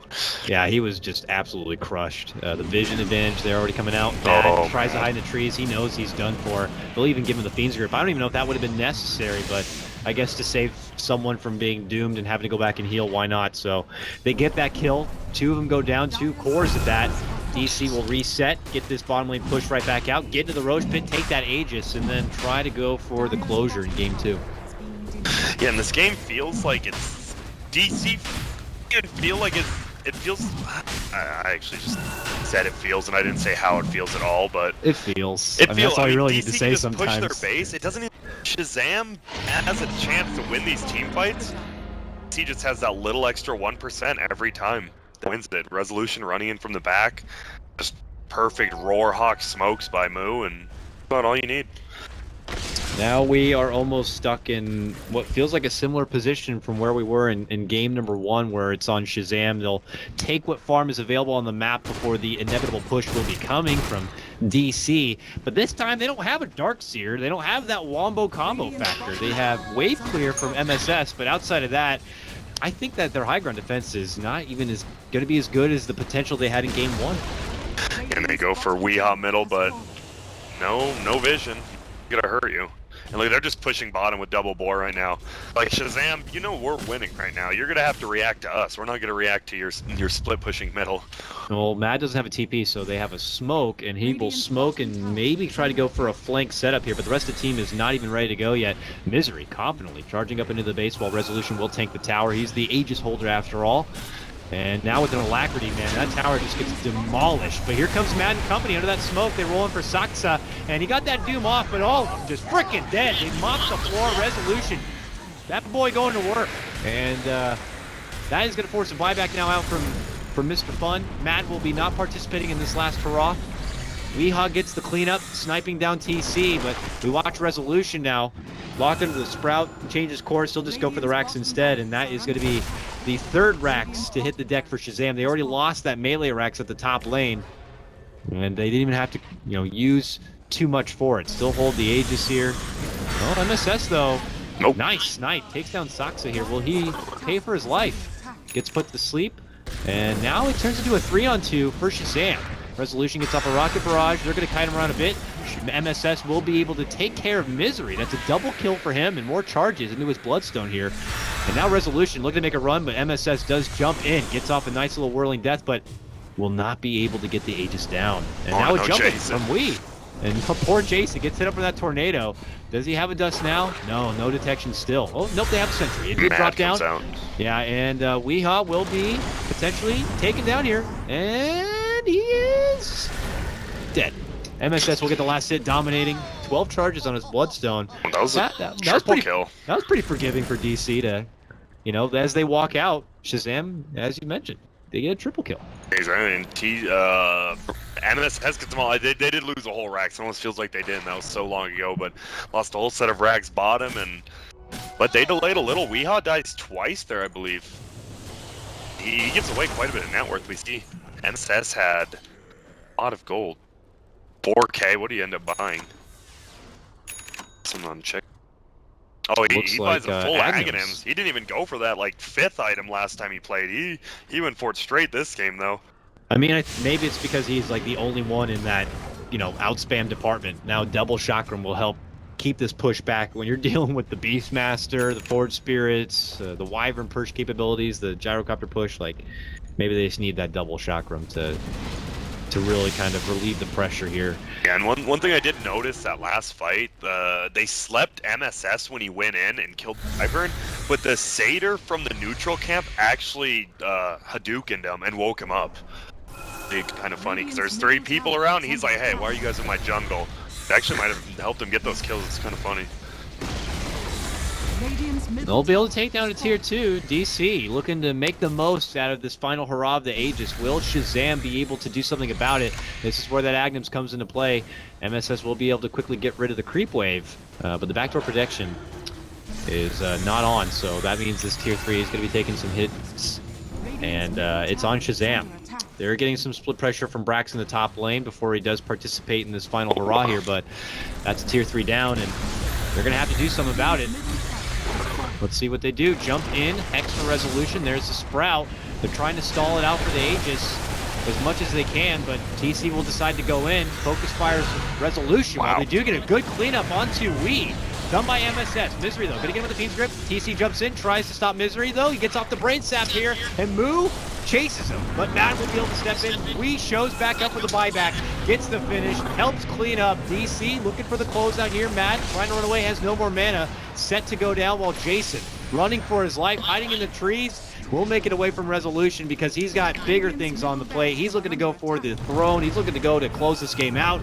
Yeah, he was just absolutely crushed. The vision advantage, they're already coming out. Bad. Tries to hide in the trees. He knows he's done for. They'll even give him the Fiend's Grip. I don't even know if that would have been necessary, but I guess to save someone from being doomed and having to go back and heal, why not? So they get that kill. 2 of them go down, 2 cores at that. DC will reset, get this bottom lane push right back out, get into the Roche pit, take that Aegis, and then try to go for the closure in game 2. Yeah, and this game feels like it's DC. It feel like it feels. I actually just said it feels, and I didn't say how it feels at all. But it feels. It feels. That's all you really DC need to say just sometimes. Push their base. It doesn't even. Shazam has a chance to win these team fights. He just has that little extra 1% every time. Wins it. Resolution running in from the back. Just perfect Roar Hawk smokes by Moo, and about all you need. Now we are almost stuck in what feels like a similar position from where we were in game number 1, where it's on Shazam. They'll take what farm is available on the map before the inevitable push will be coming from DC. But this time they don't have a Darkseer. They don't have that Wombo combo factor. They have Wave Clear from MSS, but outside of that, I think that their high ground defense is not even going to be as good as the potential they had in game 1. And they go for Weehawk middle, but no vision. Gonna hurt you. And look, they're just pushing bottom with double bore right now. Like Shazam, you know we're winning right now. You're gonna have to react to us. We're not gonna react to your split pushing middle. Well, Mad doesn't have a TP, so they have a smoke, and he will smoke and maybe try to go for a flank setup here, but the rest of the team is not even ready to go yet. Misery confidently charging up into the base while Resolution will tank the tower. He's the Aegis holder after all. And now with an alacrity, man, that tower just gets demolished. But here comes Mad and company under that smoke. They roll in for Saksa, and he got that Doom off, but all of them just freaking dead. They mop the floor. Resolution. That boy going to work. And that is going to force a buyback now out from Mr. Fun. Mad will be not participating in this last hurrah. Weehawk gets the cleanup, sniping down TC, but we watch Resolution now. Locked into the Sprout, changes course, he'll just go for the Rax instead, and that is going to be the 3rd Rax to hit the deck for Shazam. They already lost that melee Rax at the top lane, and they didn't even have to, use too much for it. Still hold the Aegis here. Oh, MSS though. Nope. Nice snipe. Takes down Saksa here. Will he pay for his life? Gets put to sleep, and now it turns into a 3-on-2 for Shazam. Resolution gets off a rocket barrage. They're going to kite him around a bit. MSS will be able to take care of Misery. That's a double kill for him and more charges into his Bloodstone here. And now Resolution looking to make a run, but MSS does jump in. Gets off a nice little whirling death, but will not be able to get the Aegis down. And now a jump in from Wee. And poor Jason gets hit up for that tornado. Does he have a dust now? No detection still. Oh, nope, they have a sentry. It did drop down. Yeah, and Weehaw will be potentially taken down here. And he is dead. MSS will get the last hit, dominating. 12 charges on his Bloodstone. That was a triple kill. That was pretty forgiving for DC to, as they walk out, Shazam, as you mentioned, they get a triple kill. Exactly. MSS gets them all. They did lose a whole Rax. It almost feels like they didn't. That was so long ago, but lost a whole set of Rax bottom, but they delayed a little. Weehaw dies twice there, I believe. He gives away quite a bit of net worth. We see MSS had a lot of gold. 4K. What do you end up buying? Someone check. Oh, he buys a full Aghanims. He didn't even go for that 5th item last time he played. He went for it straight this game though. I mean, maybe it's because he's the only one in that outspam department. Now double chakram will help keep this push back when you're dealing with the Beastmaster, the Forge Spirits, the Wyvern push capabilities, the Gyrocopter push. Maybe they just need that double chakram to really kind of relieve the pressure here. Yeah, and one thing I did notice that last fight, they slept MSS when he went in and killed Wyvern, but the Satyr from the neutral camp actually Hadoukened him and woke him up. It's kind of funny because there's 3 people around. And he's like, "Hey, why are you guys in my jungle?" It actually might have helped him get those kills. It's kind of funny. They'll be able to take down a tier 2. DC looking to make the most out of this final hurrah of the Aegis. Will Shazam be able to do something about it? This is where that Agnums comes into play. MSS will be able to quickly get rid of the creep wave, but the backdoor protection is not on, so that means this tier 3 is going to be taking some hits, and it's on Shazam. They're getting some split pressure from Brax in the top lane before he does participate in this final hurrah here, but that's a tier 3 down, and they're going to have to do something about it. Let's see what they do. Jump in, Hex for resolution. There's the Sprout. They're trying to stall it out for the Aegis as much as they can, but TC will decide to go in. Focus fires resolution. Wow. While they do get a good cleanup onto Wee. Done by MSS. Misery, though, gonna get him with the Fiend's Grip. TC jumps in, tries to stop Misery, though. He gets off the Brain Sap here, and Moo chases him. But Matt will be able to step in. Wee shows back up with the buyback, gets the finish, helps clean up. DC looking for the closeout here. Matt trying to run away, has no more mana. Set to go down, while Jason running for his life, hiding in the trees. We'll make it away from resolution because he's got bigger things on the plate. He's looking to go for the throne. He's looking to go to close this game out.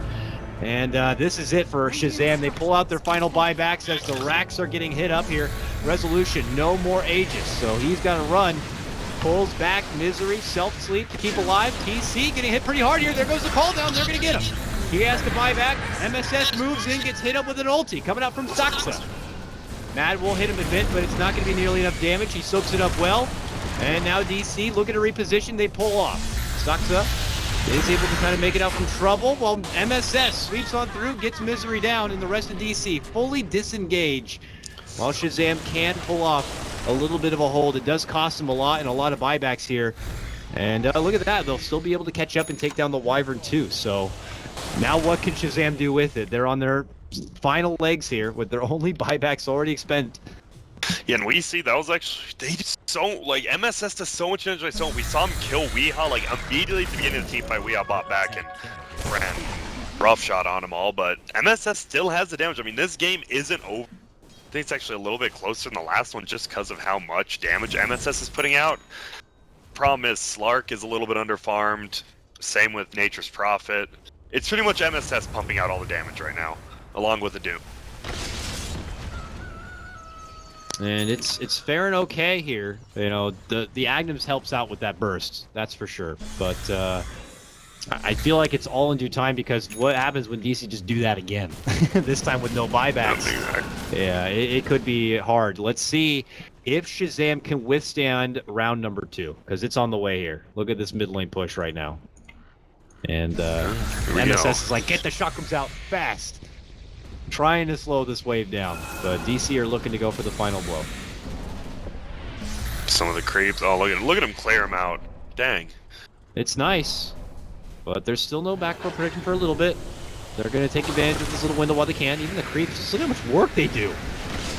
And this is it for Shazam. They pull out their final buybacks as the racks are getting hit up here. Resolution, no more Aegis, so he's got to run. Pulls back, Misery, self-sleep to keep alive. TC getting hit pretty hard here. There goes the call down. They're going to get him. He has to buy back. MSS moves in, gets hit up with an ulti coming out from Saxa. Mad will hit him a bit, but it's not going to be nearly enough damage. He soaks it up well. And now DC looking to reposition. They pull off. Saxa is able to kind of make it out from trouble, while MSS sweeps on through, gets Misery down, and the rest of DC fully disengage. While Shazam can pull off a little bit of a hold. It does cost him a lot and a lot of buybacks here. And look at that. They'll still be able to catch up and take down the Wyvern too. So now what can Shazam do with it? They're on their final legs here with their only buybacks already expended. Yeah, and we see that was actually, they just so, like, MSS does so much damage. So we saw him kill Weehaw, like, immediately at the beginning of the team fight. Weehaw bought back and ran rough shot on them all, but MSS still has the damage. I mean, this game isn't over. I think it's actually a little bit closer than the last one just because of how much damage MSS is putting out. Problem is, Slark is a little bit underfarmed. Same with Nature's Prophet. It's pretty much MSS pumping out all the damage right now, along with the Doom. And it's fair and okay here. You know, the Agnums helps out with that burst, that's for sure. But I feel like it's all in due time, because what happens when DC just do that again? This time with no buybacks. Yeah, it could be hard. Let's see if Shazam can withstand round number 2, because it's on the way here. Look at this mid lane push right now. And MSS is like, get the chakrams out fast. Trying to slow this wave down, but DC are looking to go for the final blow. Some of the creeps. Oh, look at him clear him out. Dang. It's nice, but there's still no backdoor protection for a little bit. They're going to take advantage of this little window while they can. Even the creeps, just look how much work they do.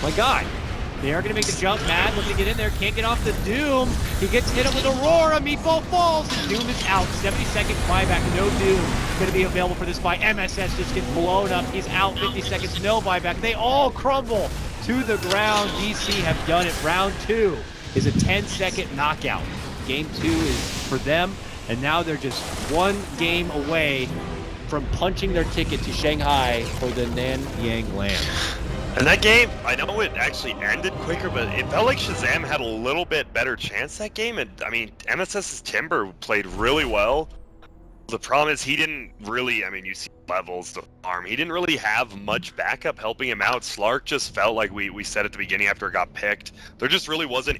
My God. They are going to make the jump. Mad looking to get in there. Can't get off the Doom. He gets hit up with Aurora. Meatball falls. Doom is out. 70-second buyback. No Doom going to be available for this fight. MSS just gets blown up. He's out. 50 seconds. No buyback. They all crumble to the ground. DC have done it. Round 2 is a 10-second knockout. Game 2 is for them. And now they're just one game away from punching their ticket to Shanghai for the NanYang land. And that game, I know it actually ended quicker, but it felt like Shazam had a little bit better chance that game. And I mean, MSS's Timber played really well. The problem is he didn't really, I mean, you see levels, the farm, he didn't really have much backup helping him out. Slark just felt like we said at the beginning after it got picked, there just really wasn't